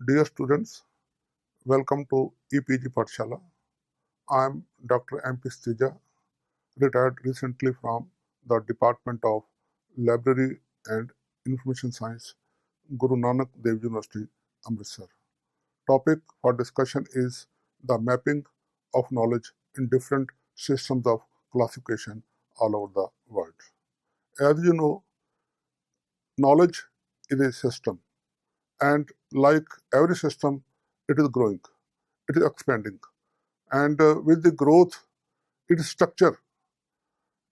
Dear students, welcome to EPG Pathshala. I am Dr. M.P. Satija, retired recently from the Department of Library and Information Science, Guru Nanak Dev University, Amritsar. Topic for discussion is the mapping of knowledge in different systems of classification all over the world. As you know, knowledge is a system, and like every system, it is growing, it is expanding. And with the growth, its structure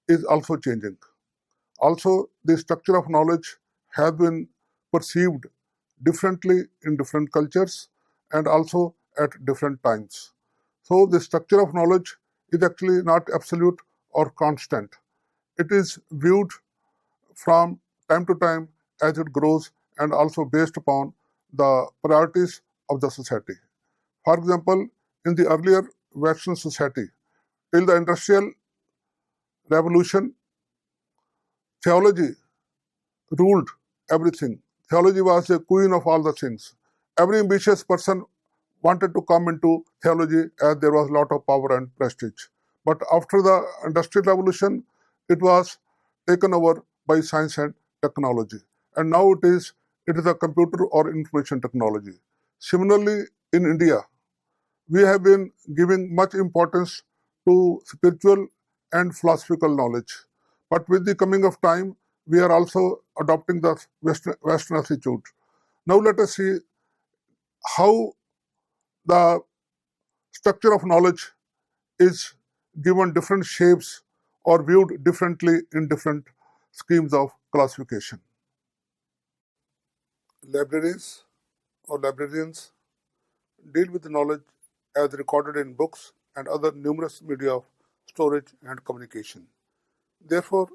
is also changing. Also, the structure of knowledge has been perceived differently in different cultures and also at different times. So, the structure of knowledge is actually not absolute or constant. It is viewed from time to time as it grows and also based upon the priorities of the society. For example, in the earlier Western society, till the Industrial Revolution, theology ruled everything. Theology was the queen of all the things. Every ambitious person wanted to come into theology as there was a lot of power and prestige. But after the Industrial Revolution, it was taken over by science and technology. And now it is a computer or information technology. Similarly, in India, we have been giving much importance to spiritual and philosophical knowledge. But with the coming of time, we are also adopting the Western attitude. Now let us see how the structure of knowledge is given different shapes or viewed differently in different schemes of classification. Libraries or librarians deal with knowledge as recorded in books and other numerous media of storage and communication. Therefore,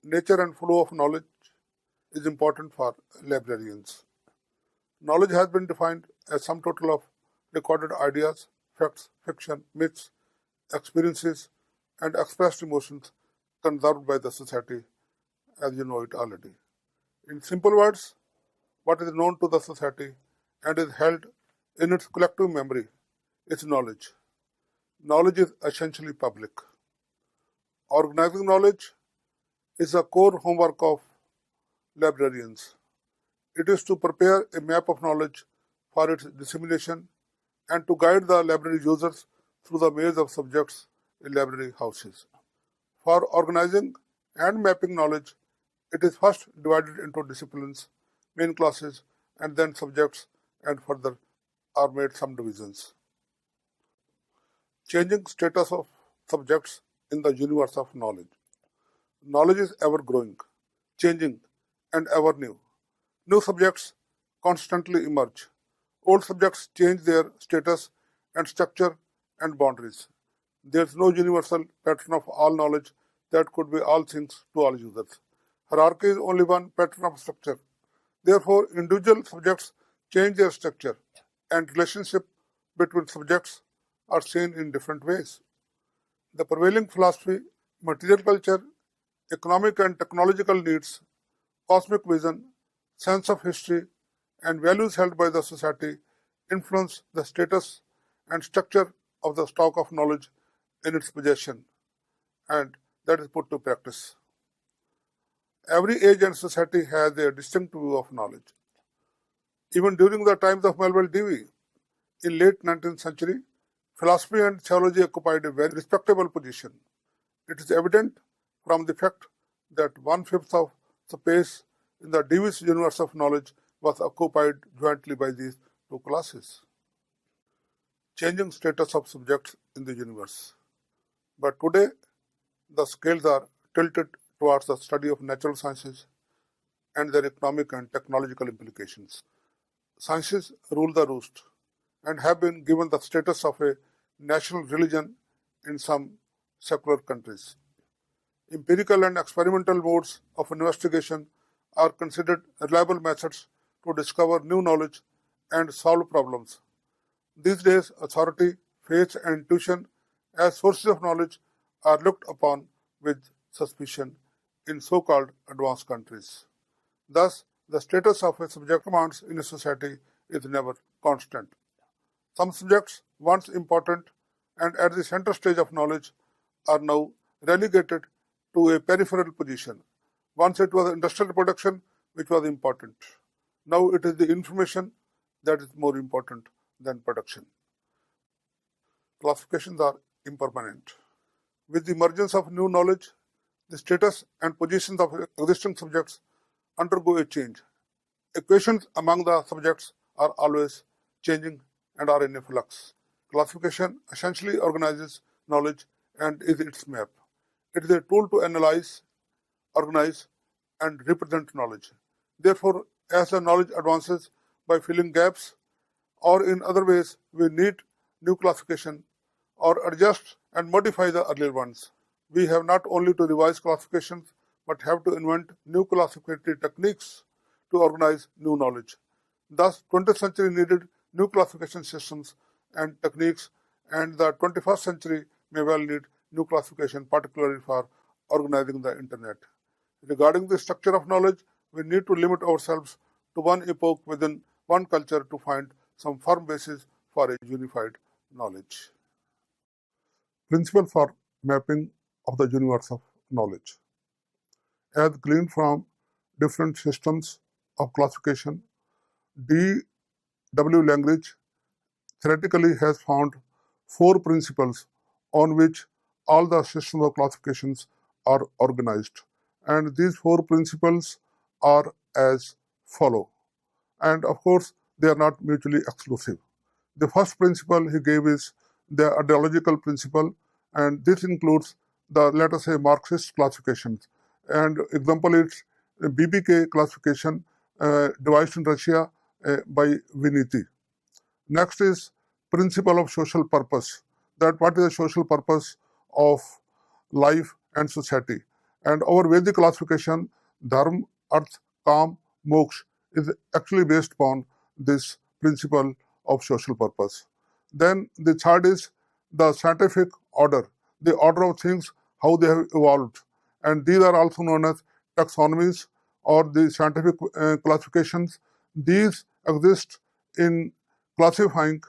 nature and flow of knowledge is important for librarians. Knowledge has been defined as sum total of recorded ideas, facts, fiction, myths, experiences, and expressed emotions conserved by the society, as you know it already. In simple words, what is known to the society and is held in its collective memory is knowledge. Knowledge is essentially public. Organizing knowledge is a core homework of librarians. It is to prepare a map of knowledge for its dissemination and to guide the library users through the maze of subjects in library houses. For organizing and mapping knowledge, it is first divided into disciplines, main classes, and then subjects, and further are made some divisions. Changing status of subjects in the universe of knowledge. Knowledge is ever growing, changing, and ever new. New subjects constantly emerge. Old subjects change their status and structure and boundaries. There is no universal pattern of all knowledge that could be all things to all users. Hierarchy is only one pattern of structure. Therefore, individual subjects change their structure, and relationship between subjects are seen in different ways. The prevailing philosophy, material culture, economic and technological needs, cosmic vision, sense of history, and values held by the society influence the status and structure of the stock of knowledge in its possession, and that is put to practice. Every age and society has a distinct view of knowledge. Even during the times of Melville Dewey, in late 19th century, philosophy and theology occupied a very respectable position. It is evident from the fact that 1/5 of space in the Dewey's universe of knowledge was occupied jointly by these two classes. Changing status of subjects in the universe. But today, the scales are tilted towards the study of natural sciences and their economic and technological implications. Sciences rule the roost and have been given the status of a national religion in some secular countries. Empirical and experimental modes of investigation are considered reliable methods to discover new knowledge and solve problems. These days, authority, faith, and intuition as sources of knowledge are looked upon with suspicion in so-called advanced countries. Thus, the status of a subject commands in a society is never constant. Some subjects, once important and at the center stage of knowledge, are now relegated to a peripheral position. Once it was industrial production which was important. Now it is the information that is more important than production. Classifications are impermanent. With the emergence of new knowledge, the status and positions of existing subjects undergo a change. Equations among the subjects are always changing and are in a flux. Classification essentially organizes knowledge and is its map. It is a tool to analyze, organize, and represent knowledge. Therefore, as the knowledge advances by filling gaps or in other ways, we need new classification or adjust and modify the earlier ones. We have not only to revise classifications but have to invent new classificatory techniques to organize new knowledge. Thus, 20th century needed new classification systems and techniques, and the 21st century may well need new classification, particularly for organizing the internet. Regarding the structure of knowledge, we need to limit ourselves to one epoch within one culture to find some firm basis for a unified knowledge. Principle for mapping of the universe of knowledge. As gleaned from different systems of classification, D.W. Langridge theoretically has found 4 principles on which all the systems of classifications are organized. And these 4 principles are as follow. And of course, they are not mutually exclusive. The first principle he gave is the ideological principle, and this includes the, let us say, Marxist classifications. And example is BBK classification devised in Russia by Vinity. Next is principle of social purpose, that what is the social purpose of life and society. And our Vedic classification, Dharma, Arth, Kam, Moksha, is actually based upon this principle of social purpose. Then the third is the scientific order, the order of things, how they have evolved. And these are also known as taxonomies or the scientific classifications. These exist in classifying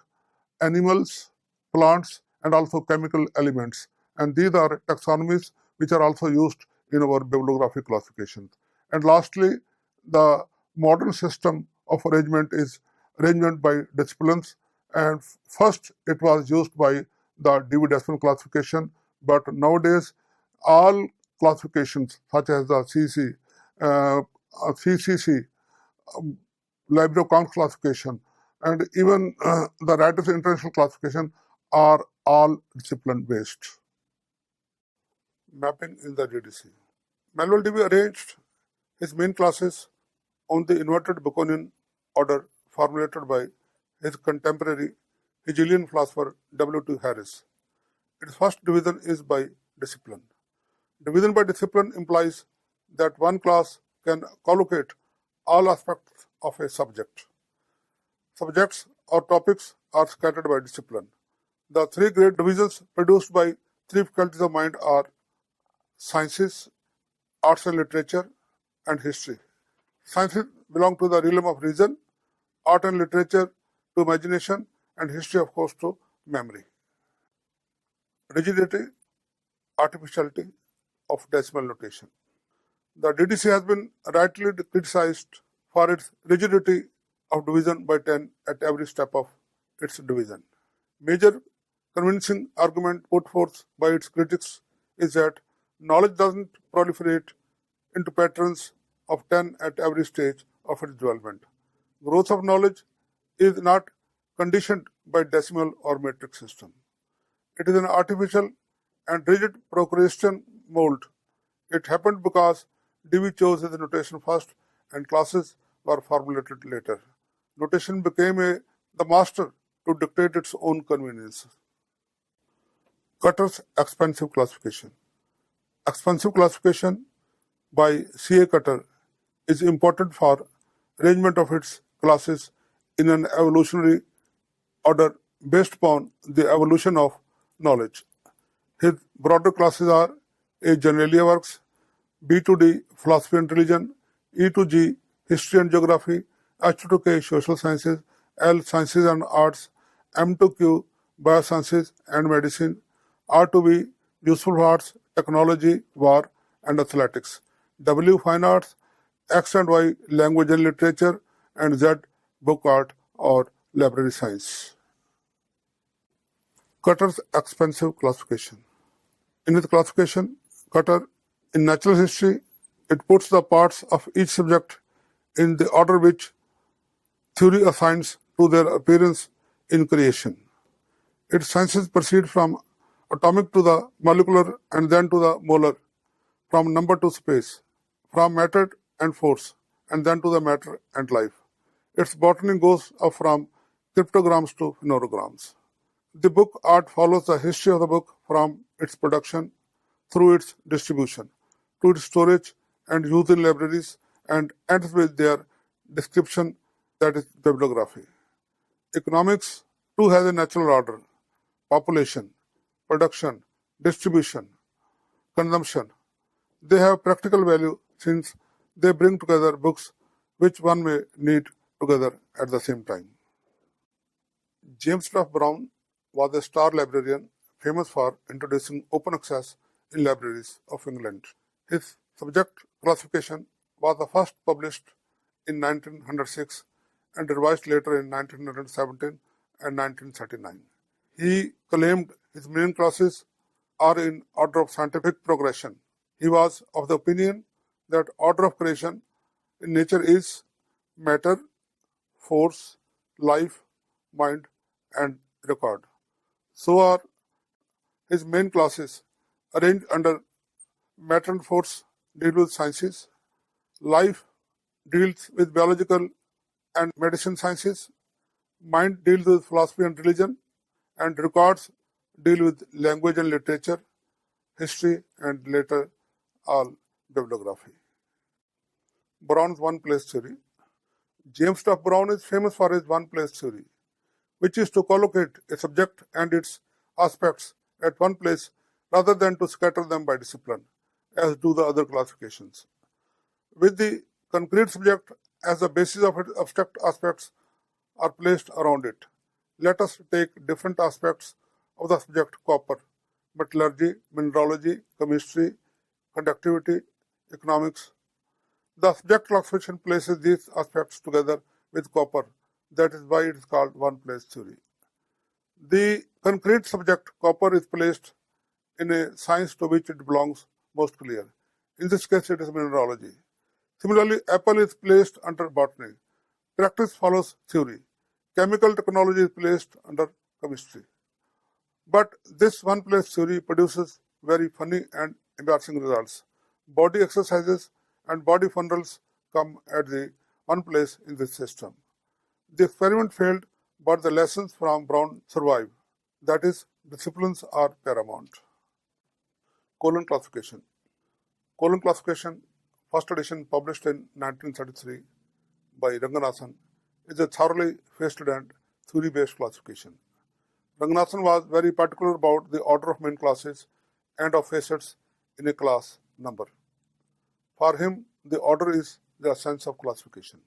animals, plants, and also chemical elements. And these are taxonomies which are also used in our bibliography classifications. And lastly, the modern system of arrangement is arrangement by disciplines. And first, it was used by the Dewey Decimal classification, but nowadays, all classifications such as the CCC, Library of Congress classification, and even the Writers International classification are all discipline-based. Mapping in the DDC. Manuel Dewey arranged his main classes on the inverted Baconian order formulated by his contemporary Hegelian philosopher W.T. Harris. Its first division is by discipline. Division by discipline implies that one class can collocate all aspects of a subject. Subjects or topics are scattered by discipline. The 3 great divisions produced by 3 faculties of mind are sciences, arts and literature, and history. Sciences belong to the realm of reason, art and literature to imagination, and history, of course, to memory. Rigidity, artificiality of decimal notation. The DDC has been rightly criticized for its rigidity of division by 10 at every step of its division. Major convincing argument put forth by its critics is that knowledge doesn't proliferate into patterns of 10 at every stage of its development. Growth of knowledge is not conditioned by decimal or metric system. It is an artificial and rigid procreation mold. It happened because Dewey chose his notation first and classes were formulated later. Notation became the master to dictate its own convenience. Cutter's expansive classification. Expansive classification by C.A. Cutter is important for arrangement of its classes in an evolutionary order based upon the evolution of knowledge. His broader classes are A. Generalia works, B to D. Philosophy and religion, E to G. History and geography, H to K. Social sciences, L. Sciences and Arts, M to Q. Biosciences and Medicine, R to B. Useful Arts, Technology, War, and Athletics, W. Fine Arts, X and Y. Language and Literature, and Z. Book Art or Library Science. Cutter's expensive classification. In its classification, Cutter, in natural history, it puts the parts of each subject in the order which theory assigns to their appearance in creation. Its sciences proceed from atomic to the molecular and then to the molar, from number to space, from matter and force, and then to the matter and life. Its botany goes up from cryptograms to phenograms. The book art follows the history of the book from its production through its distribution to its storage and use in libraries, and ends with their description, that is bibliography. Economics too has a natural order: population, production, distribution, consumption. They have practical value since they bring together books which one may need together at the same time. James Slough Brown was a star librarian famous for introducing open access in libraries of England. His subject classification was the first published in 1906 and revised later in 1917 and 1939. He claimed his main classes are in order of scientific progression. He was of the opinion that order of creation in nature is matter, force, life, mind, and record. So are his main classes arranged under matter and force deal with sciences, life deals with biological and medicine sciences, mind deals with philosophy and religion, and records deal with language and literature, history, and later all bibliography. Brown's one-place theory. James Slough Brown is famous for his one-place theory, which is to collocate a subject and its aspects at one place rather than to scatter them by discipline, as do the other classifications. With the concrete subject as the basis of its abstract aspects are placed around it. Let us take different aspects of the subject: copper, metallurgy, mineralogy, chemistry, conductivity, economics. The subject classification places these aspects together with copper. That is why it is called one-place theory. The concrete subject, copper, is placed in a science to which it belongs most clear. In this case, it is mineralogy. Similarly, apple is placed under botany. Practice follows theory. Chemical technology is placed under chemistry. But this one-place theory produces very funny and embarrassing results. Body exercises and body funerals come at the one place in this system. The experiment failed, but the lessons from Brown survive. That is, disciplines are paramount. Colon classification. Colon classification, first edition published in 1933 by Ranganathan, is a thoroughly faceted and theory-based classification. Ranganathan was very particular about the order of main classes and of facets in a class number. For him, the order is the essence of classification.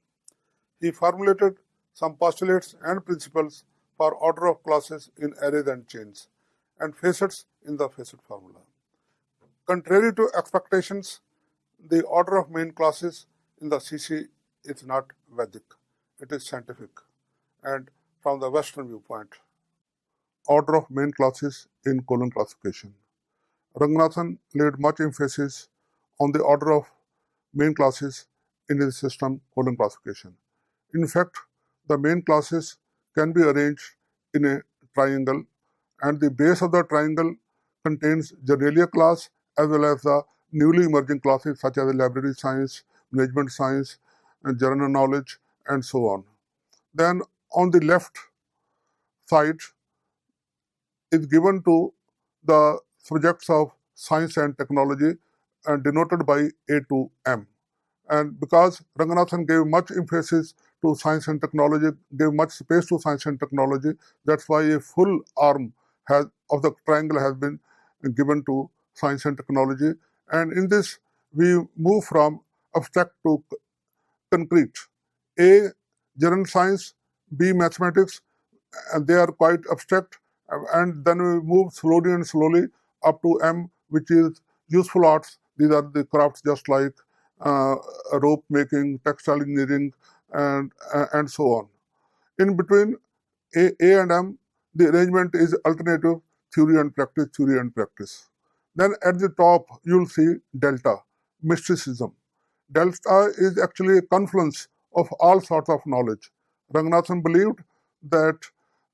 He formulated some postulates and principles for order of classes in arrays and chains, and facets in the facet formula. Contrary to expectations, the order of main classes in the CC is not Vedic, it is scientific, and from the Western viewpoint. Order of main classes in colon classification. Ranganathan laid much emphasis on the order of main classes in his system colon classification. In fact, the main classes can be arranged in a triangle, and the base of the triangle contains Generalia class as well as the newly emerging classes such as library science, management science, and general knowledge, and so on. Then on the left side is given to the subjects of science and technology and denoted by A to M. And because Ranganathan gave much emphasis to science and technology, gave much space to science and technology, that's why a full arm of the triangle has been given to science and technology. And in this, we move from abstract to concrete. A, general science, B. Mathematics, and they are quite abstract, and then we move slowly and slowly up to M, which is useful arts. These are the crafts just like uh, rope making, textile engineering, and so on. In between A and M, the arrangement is alternative theory and practice, theory and practice. Then at the top, you'll see delta, mysticism. Delta is actually a confluence of all sorts of knowledge. Ranganathan believed that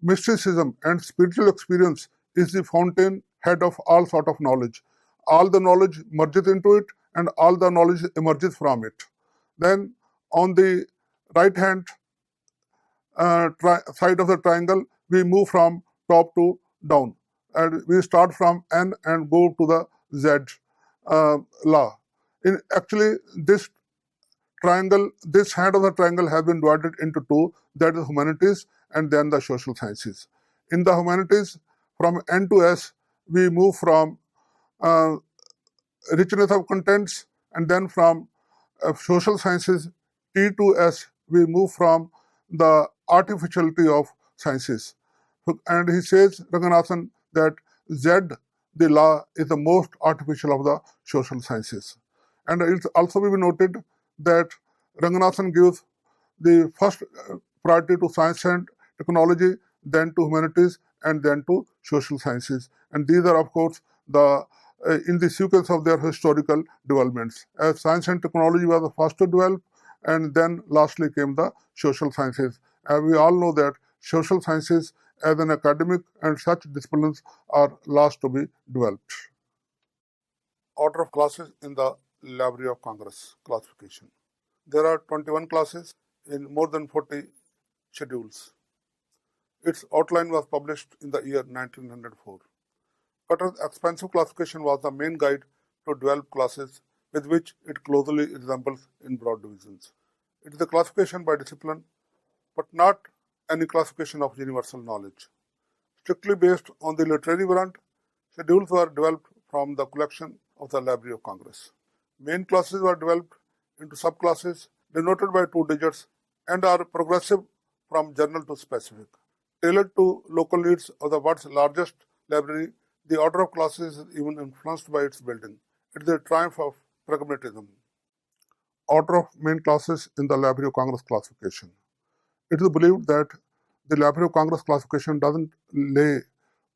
mysticism and spiritual experience is the fountain head of all sort of knowledge. All the knowledge merges into it, and all the knowledge emerges from it. Then on the right hand side of the triangle, we move from top to down. And we start from N and go to the Z law. Actually, this triangle, this hand of the triangle has been divided into two, that is humanities and then the social sciences. In the humanities, from N to S, we move from uh, richness of contents, and then from social sciences, T to S, we move from the artificiality of sciences. And he says, Ranganathan, that Z, the law, is the most artificial of the social sciences. And it's also be noted that Ranganathan gives the first priority to science and technology, then to humanities, and then to social sciences. And these are, of course, the in the sequence of their historical developments. As science and technology were the first to develop, and then lastly came the social sciences. And we all know that social sciences as an academic and such disciplines are last to be developed. Order of classes in the Library of Congress classification. There are 21 classes in more than 40 schedules. Its outline was published in the year 1904. Cutter's expansive classification was the main guide to develop classes with which it closely resembles in broad divisions. It is a classification by discipline, but not any classification of universal knowledge. Strictly based on the literary variant, schedules were developed from the collection of the Library of Congress. Main classes were developed into subclasses denoted by two digits and are progressive from general to specific. Tailored to local needs of the world's largest library, the order of classes is even influenced by its building. It is a triumph of pragmatism. Order of main classes in the Library of Congress classification. It is believed that the Library of Congress classification doesn't lay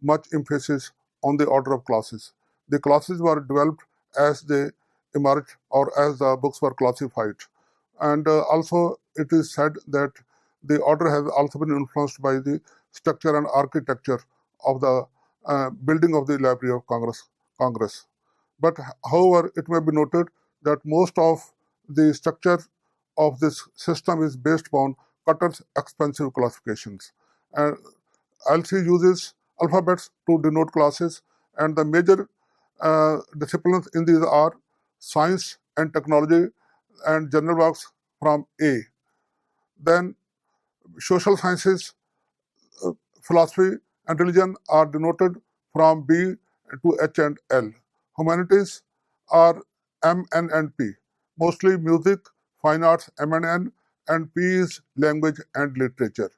much emphasis on the order of classes. The classes were developed as they emerged or as the books were classified. And also it is said that the order has also been influenced by the structure and architecture of the building of the Library of Congress. But however, it may be noted that most of the structure of this system is based upon Cutter's expansive classifications. And LC uses alphabets to denote classes, and the major disciplines in these are science and technology and general works from A. Then social sciences, philosophy and religion are denoted from B to H and L. Humanities are M, N, and P. Mostly music, fine arts, M and P is language and literature.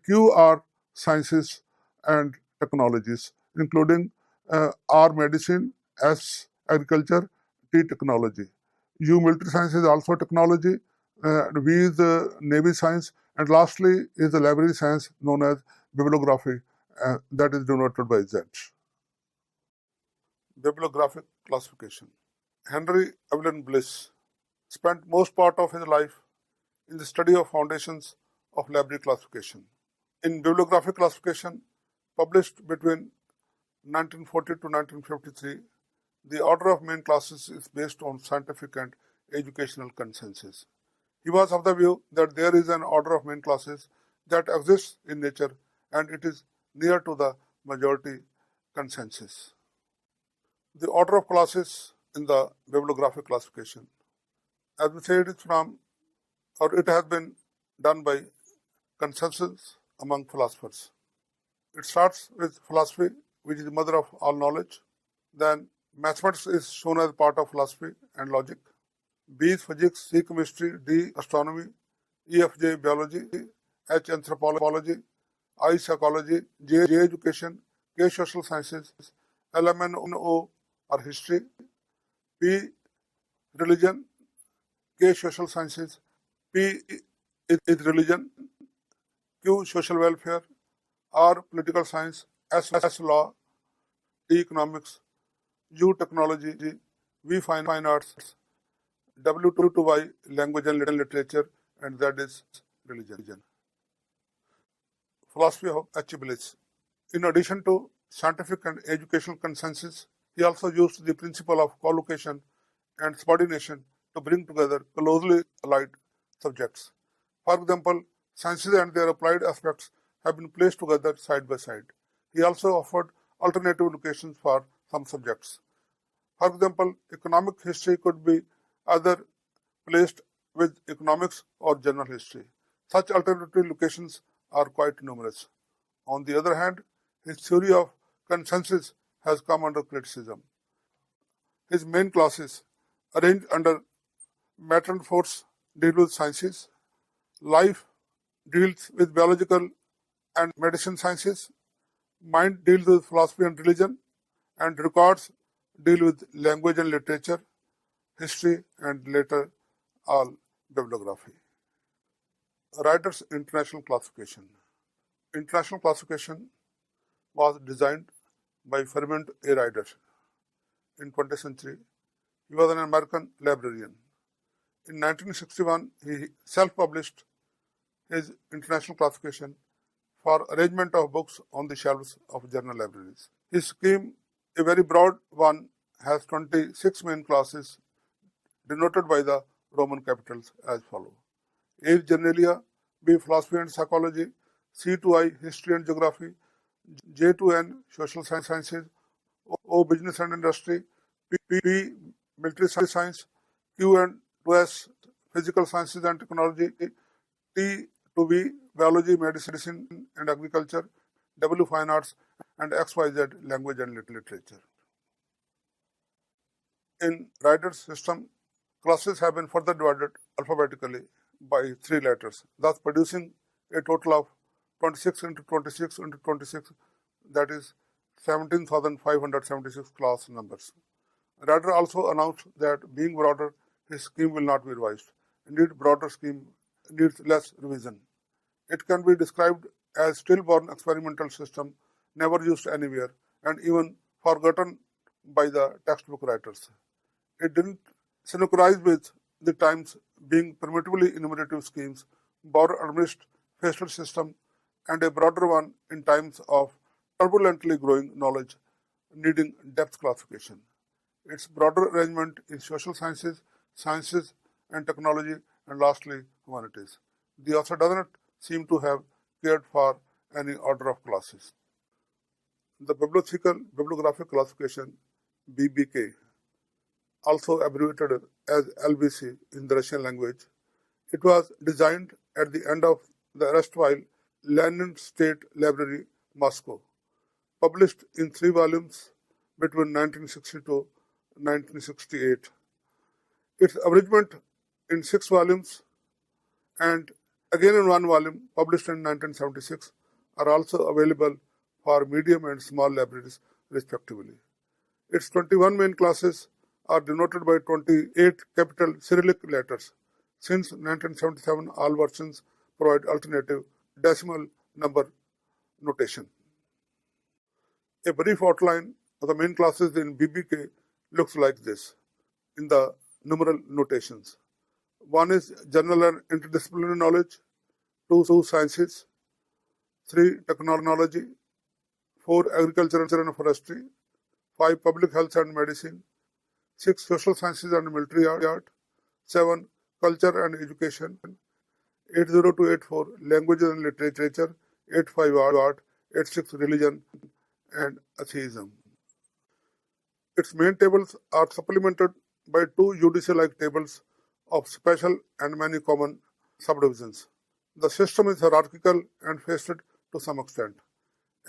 Q are sciences and technologies, including R medicine, S agriculture, T technology. U military science is also technology, V is navy science, and lastly is the library science known as bibliography, that is denoted by Z. Bibliographic classification. Henry Evelyn Bliss spent most part of his life in the study of foundations of library classification. In bibliographic classification, published between 1940 to 1953, the order of main classes is based on scientific and educational consensus. He was of the view that there is an order of main classes that exists in nature and it is near to the majority consensus. The order of classes in the bibliographic classification, as we said, it has been done by consensus among philosophers. It starts with philosophy, which is the mother of all knowledge. Then mathematics is shown as part of philosophy and logic. B is physics, C chemistry, D astronomy, E, F, J biology, H. Anthropology, I. Psychology, J. Education, K. Social Sciences, LMNO or History, P. Religion, K. Social Sciences, P is Religion, Q. Social Welfare, R. Political Science, S. Law, T. Economics, U. Technology, V. Fine Arts, W to Y. Language and Literature, and Z is Religion. Philosophy of H. Bliss. In addition to scientific and educational consensus, he also used the principle of collocation and subordination to bring together closely allied subjects. For example, sciences and their applied aspects have been placed together side by side. He also offered alternative locations for some subjects. For example, economic history could be either placed with economics or general history. Such alternative locations are quite numerous. On the other hand, his theory of consensus has come under criticism. His main classes, arranged under matter and force, deal with sciences, life deals with biological and medicine sciences, mind deals with philosophy and religion, and records deal with language and literature, history, and later all bibliography. Writer's International Classification. International classification was designed by Ferment A. Ryder in 20th century. He was an American librarian. In 1961, he self-published his international classification for arrangement of books on the shelves of general libraries. His scheme, a very broad one, has 26 main classes denoted by the Roman capitals as follows: A. Generalia, B. Philosophy and Psychology, C to I. History and Geography, J to N. Social Sciences, O. Business and Industry, P. Military Science, Q and to S. Physical Sciences and Technology, T to V. Biology, Medicine and Agriculture, W. Fine Arts, and XYZ. Language and Literature. In Ryder's system, classes have been further divided alphabetically by 3 letters, thus producing a total of 26 into 26 into 26, that is 17,576 class numbers. Ryder also announced that being broader, his scheme will not be revised. Indeed, broader scheme needs less revision. It can be described as stillborn experimental system, never used anywhere, and even forgotten by the textbook writers. It didn't synchronize with the times, being primitively enumerative schemes, borrowed amidst facial system, and a broader one in times of turbulently growing knowledge needing depth classification. Its broader arrangement in social sciences, sciences and technology, and lastly, humanities. The author does not seem to have cared for any order of classes. The Bibliography Classification, BBK, also abbreviated as LBC in the Russian language, it was designed at the end of the erstwhile Lenin State Library, Moscow, published in 3 volumes between 1962 to 1968. Its abridgment in 6 volumes and again in 1 volume published in 1976 are also available for medium and small libraries respectively. Its 21 main classes are denoted by 28 capital Cyrillic letters. Since 1977, all versions provide alternative decimal number notation. A brief outline of the main classes in BBK looks like this in the numeral notations. 1 is general and interdisciplinary knowledge, 2 sciences, 3 technology, 4 agriculture and forestry, 5 public health and medicine, 6 social sciences and military art, 7 culture and education, 80 to 84 languages and literature, 85 art, 86 religion and atheism. Its main tables are supplemented by 2 judicial-like tables of special and many common subdivisions. The system is hierarchical and faceted to some extent.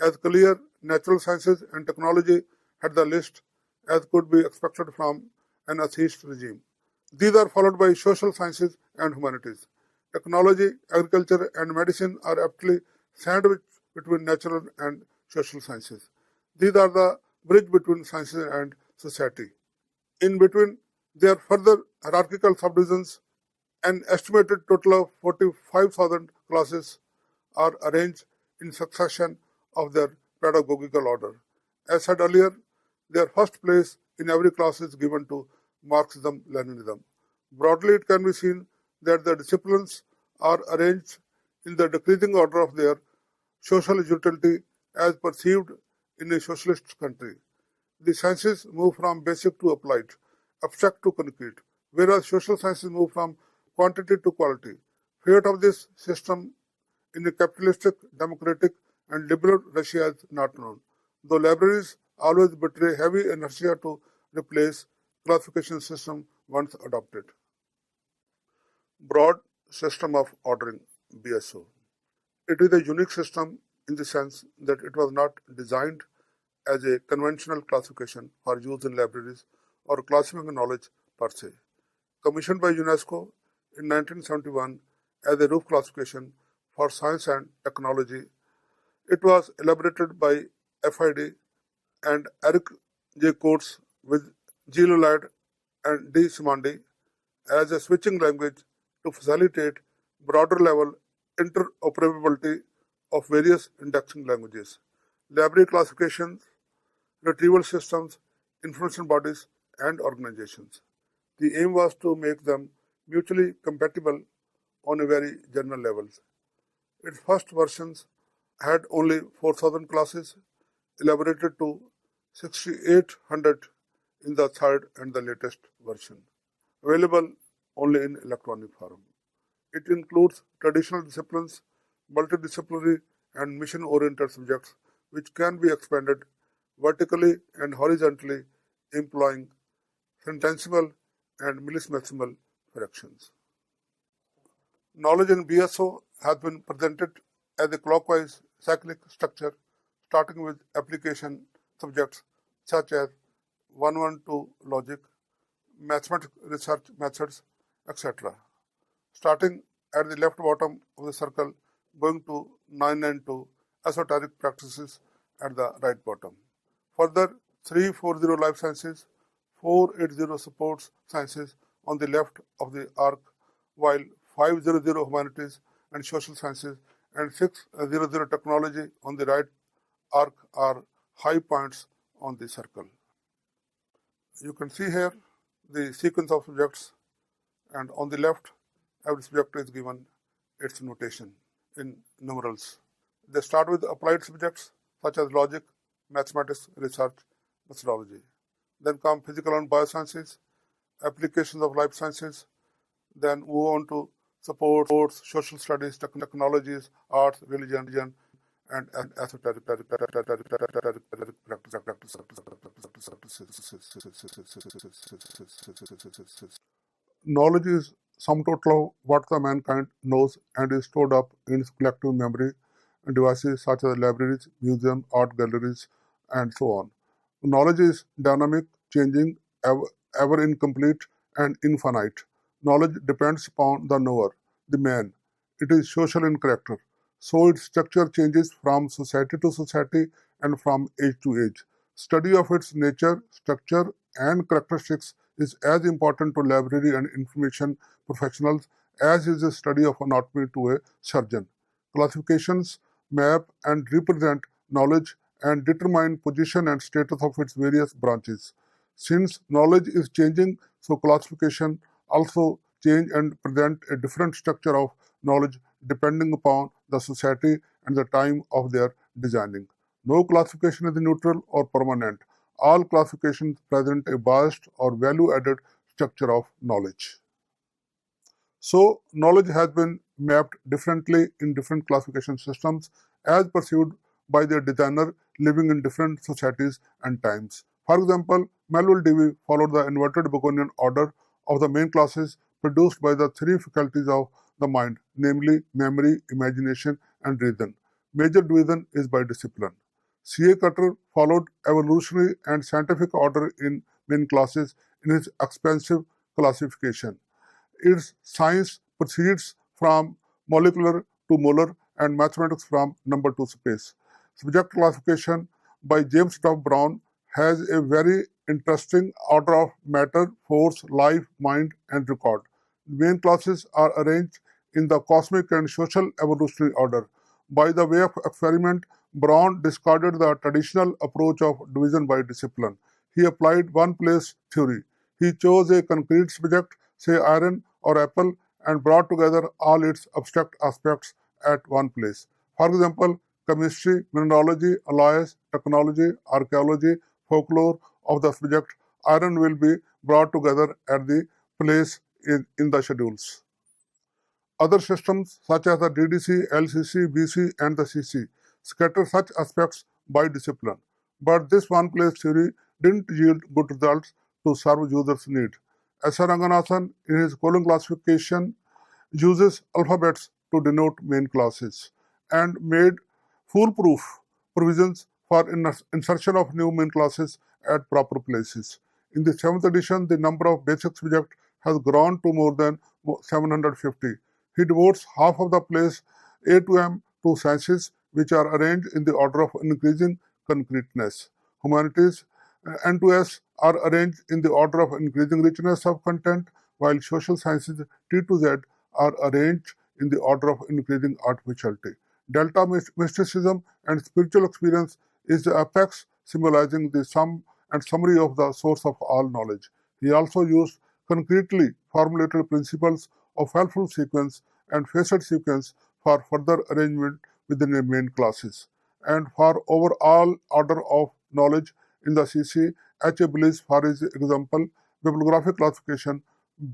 As clear, natural sciences and technology had the list as could be expected from an atheist regime. These are followed by social sciences and humanities. Technology, agriculture, and medicine are aptly sandwiched between natural and social sciences. These are the bridge between sciences and society. In between, there are further hierarchical subdivisions. An estimated total of 45,000 classes are arranged in succession of their pedagogical order. As said earlier, their first place in every class is given to Marxism-Leninism. Broadly, it can be seen that the disciplines are arranged in the decreasing order of their social utility as perceived in a socialist country. The sciences move from basic to applied, abstract to concrete, whereas social sciences move from quantity to quality. Fate of this system in a capitalistic, democratic, and liberal Russia is not known, though libraries always betray heavy inertia to replace classification system once adopted. Broad system of ordering, BSO. It is a unique system in the sense that it was not designed as a conventional classification for use in libraries or classifying knowledge per se. Commissioned by UNESCO in 1971 as a roof classification for science and technology, it was elaborated by FID and Eric J. Coates with G. Lloyd and D. Simondi as a switching language to facilitate broader level interoperability of various indexing languages, library classifications, retrieval systems, information bodies, and organizations. The aim was to make them mutually compatible on a very general level. Its first versions had only 4,000 classes, elaborated to 6,800 in the third and the latest version, available only in electronic form. It includes traditional disciplines, multidisciplinary and mission-oriented subjects which can be expanded vertically and horizontally employing sentential and millisimal fractions. Knowledge in BSO has been presented as a clockwise cyclic structure starting with application subjects such as 112 logic, mathematical research methods, etc. Starting at the left bottom of the circle, going to 992 esoteric practices at the right bottom. Further, 340 life sciences, 480 sports sciences on the left of the arc, while 500 humanities and social sciences and 600 technology on the right arc are high points on the circle. You can see here the sequence of subjects, and on the left, every subject is given its notation in numerals. They start with applied subjects such as logic, mathematics, research, methodology. Then come physical and biosciences, applications of life sciences, then move on to sports, social studies, technologies, arts, religion, and esoteric practices. Knowledge is sum total of what the mankind knows and is stored up in its collective memory and devices such as libraries, museums, art galleries, and so on. Knowledge is dynamic, changing, ever incomplete, and infinite. Knowledge depends upon the knower, the man. It is social in character, so its structure changes from society to society and from age to age. Study of its nature, structure, and characteristics is as important to library and information professionals as is the study of anatomy to a surgeon. Classifications map and represent knowledge and determine position and status of its various branches. Since knowledge is changing, so classification also change and present a different structure of knowledge depending upon the society and the time of their designing. No classification is neutral or permanent. All classifications present a biased or value-added structure of knowledge. So, knowledge has been mapped differently in different classification systems as perceived by their designer living in different societies and times. For example, Melville Dewey followed the inverted Baconian order of the main classes produced by the three faculties of the mind, namely memory, imagination, and reason. Major division is by discipline. C.A. Cutter followed evolutionary and scientific order in main classes in his expansive classification. Its science proceeds from molecular to molar, and mathematics from number to space. Subject classification by James Brown has a very interesting order of matter, force, life, mind, and record. The main classes are arranged in the cosmic and social evolutionary order. By the way of experiment, Brown discarded the traditional approach of division by discipline. He applied one place theory. He chose a concrete subject, say iron or apple, and brought together all its abstract aspects at one place. For example, chemistry, mineralogy, alloys, technology, archaeology, folklore of the subject iron will be brought together at the place in the schedules. Other systems such as the DDC, LCC, BC, and the CC scatter such aspects by discipline. But this one-place theory didn't yield good results to serve users' need. S. R. Ranganathan, in his column classification, uses alphabets to denote main classes and made foolproof provisions for insertion of new main classes at proper places. In the 7th edition, the number of basic subjects has grown to more than 750. He devotes half of the place A to M to sciences, which are arranged in the order of increasing concreteness. Humanities N to S are arranged in the order of increasing richness of content, while social sciences T to Z are arranged in the order of increasing artificiality. Delta mysticism and spiritual experience is the apex, symbolizing the sum and summary of the source of all knowledge. He also used concretely formulated principles of helpful sequence and facet sequence for further arrangement within the main classes. And for overall order of knowledge in the CC, H. A. Bliss, for his example, bibliography classification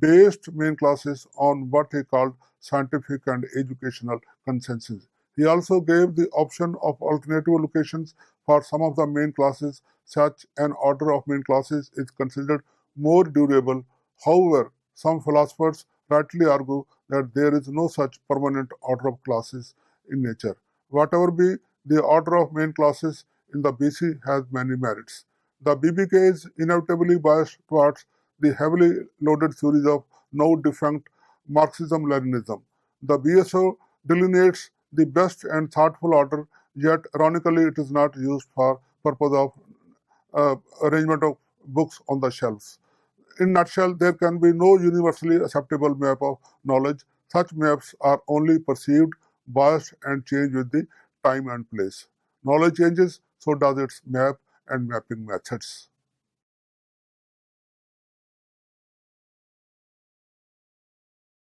based main classes on what he called scientific and educational consensus. He also gave the option of alternative locations for some of the main classes. Such an order of main classes is considered more durable. However, some philosophers rightly argue that there is no such permanent order of classes in nature. Whatever be the order of main classes in the BC has many merits. The BBK is inevitably biased towards the heavily loaded theories of now defunct Marxism-Leninism. The BSO delineates the best and thoughtful order, yet ironically it is not used for purpose of arrangement of books on the shelves. In a nutshell, there can be no universally acceptable map of knowledge. Such maps are only perceived, biased, and change with the time and place. Knowledge changes, so does its map and mapping methods.